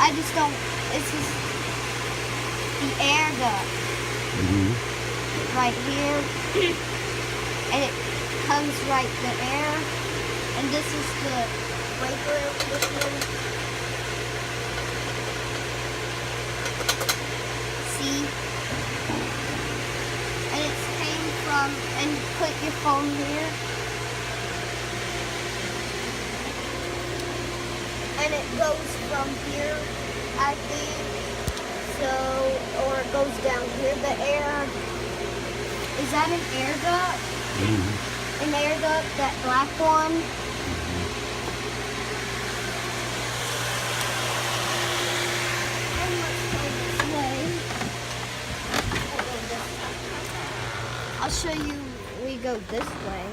I just don't, it's just the air duct right here. And it comes right the air. And this is the breaker air conditioner. See? And it came from, and you put your phone here. And it goes from here, I think, so, or it goes down here. The air, is that an air duct? An air duct, that black one? And let's go this way. I'll show you, we go this way.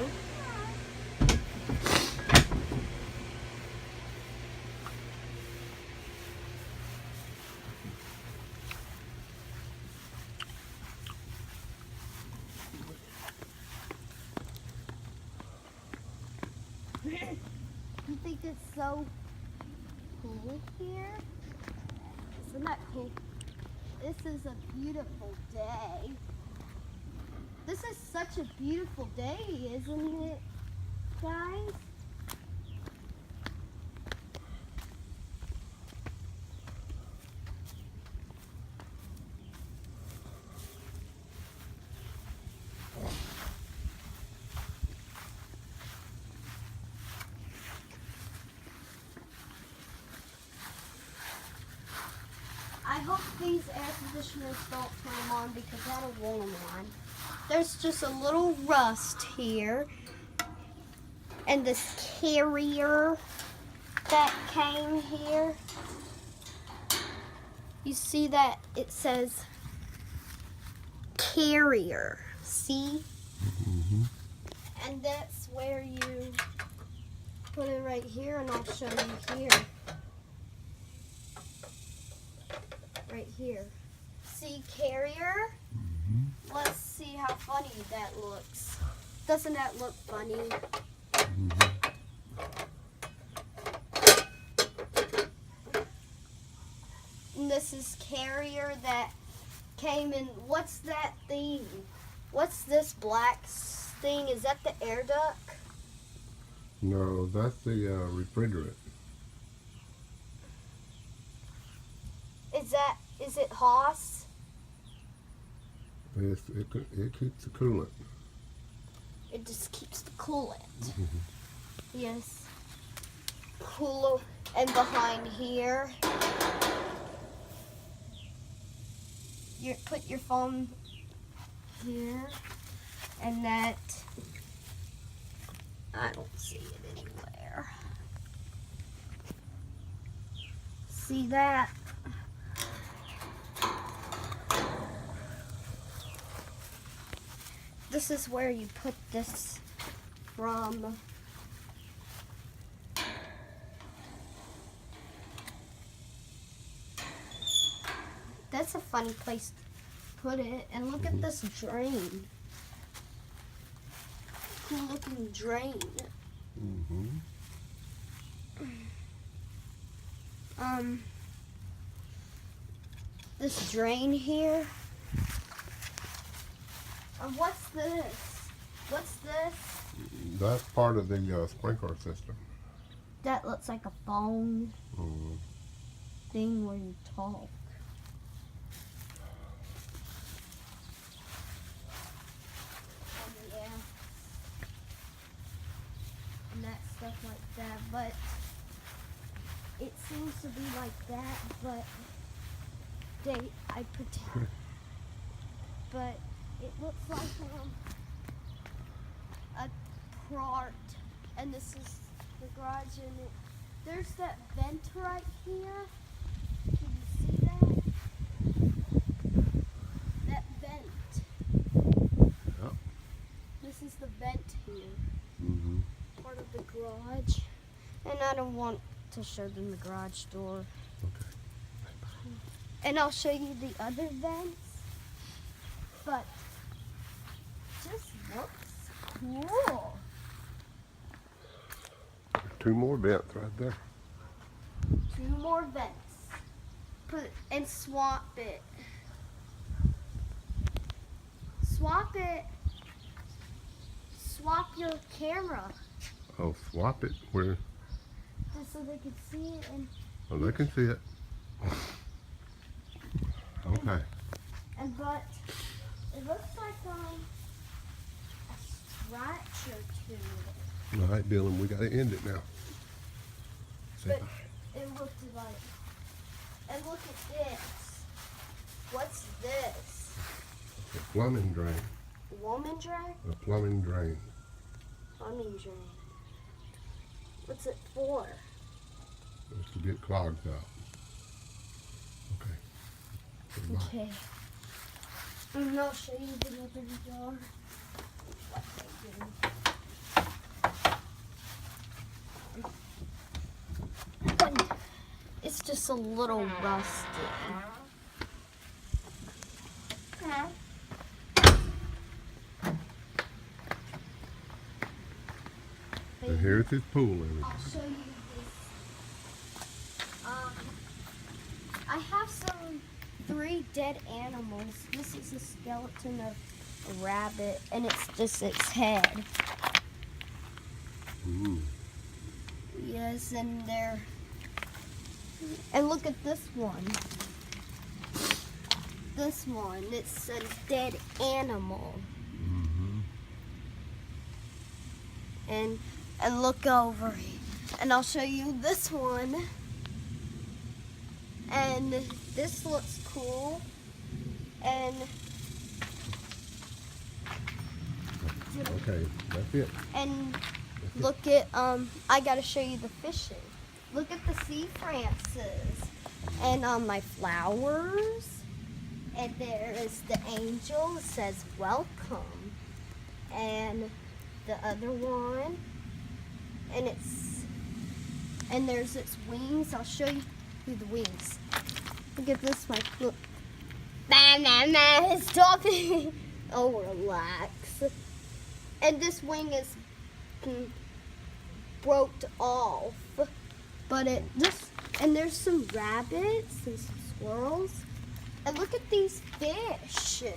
You think it's so cool here? Isn't that cool? This is a beautiful day. This is such a beautiful day, isn't it, guys? I hope these air conditioners don't turn on because I don't want them on. There's just a little rust here. And this carrier that came here. You see that it says carrier. See? And that's where you put it right here, and I'll show you here. Right here. See carrier? Let's see how funny that looks. Doesn't that look funny? And this is carrier that came in. What's that thing? What's this black thing? Is that the air duct? No, that's the refrigerant. Is it Haas? It keeps the coolant. It just keeps the coolant. Yes. Cooler. And behind here, you put your phone here, and that, I don't see it anywhere. See that? This is where you put this from. That's a funny place to put it. And look at this drain. Cool looking drain. This drain here. What's this? What's this? That's part of the sprinkler system. That looks like a phone thing where you talk. Yeah. And that stuff like that, but it seems to be like that, but I pretend. But it looks like a part, and this is the garage, and there's that vent right here. Can you see that? That vent. Yep. This is the vent here. Part of the garage. And I don't want to show them the garage door. Okay. And I'll show you the other vents. But just looks cool. Two more vents right there. 2 more vents. put and swap it. Swap it. Swap your camera Oh, swap it. Where? just so they can see it. And Oh, they can see it. Okay. but it looks like a scratch or two. All right, Dylan, we got to end it now. Say But bye. it looked like. And look at this. What's this? A plumbing drain. Woman drain? A plumbing drain. Plumbing drain. What's it for? It's to get clogged up. Okay. Goodbye. Okay. And I'll show you the other jar. What they do. It's just a little rusty. And here's his pool area. I'll show you this. I have some 3 dead animals. This is a skeleton of a rabbit, and it's just its head. Ooh. Yes, and they're. And look at this one. This one, it says dead animal. Mm-hmm. And look over here. And I'll show you this one. And this looks cool. And Okay, that's it. and look at I gotta show you the fishing. Look at the sea frances. And my flowers. And there is the angel. It says welcome. And the other one. And there's its wings. I'll show you the wings. Look at this one. Look. Stop it. Oh, relax. And this wing is broke off. But and there's some rabbits and some squirrels. And look at these fishes.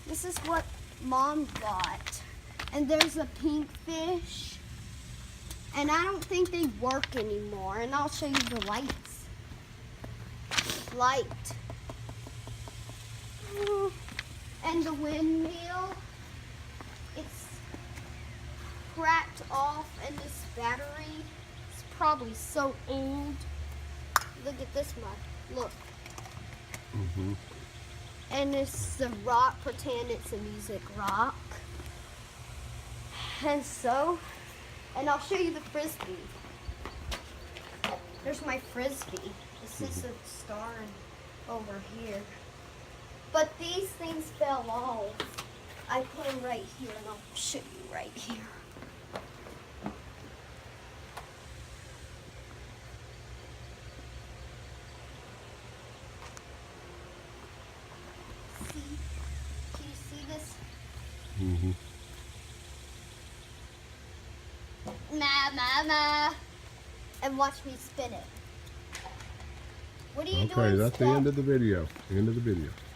This is what Mom got. And there's a pink fish. And I don't think they work anymore. And I'll show you the lights. Light. And the windmill. It's cracked off. And this battery is probably so old. Look at this one. Look. Mm-hmm. And it's the rock. Pretend it's a music rock. And I'll show you the frisbee. There's my frisbee. This is a star over here. But these things fell off. I put them right here, and I'll show you right here. See? Can you see this? Mm-hmm. Nah. And watch me spin it. What are you doing? Okay, that's the Steph? end of the video. End of the video.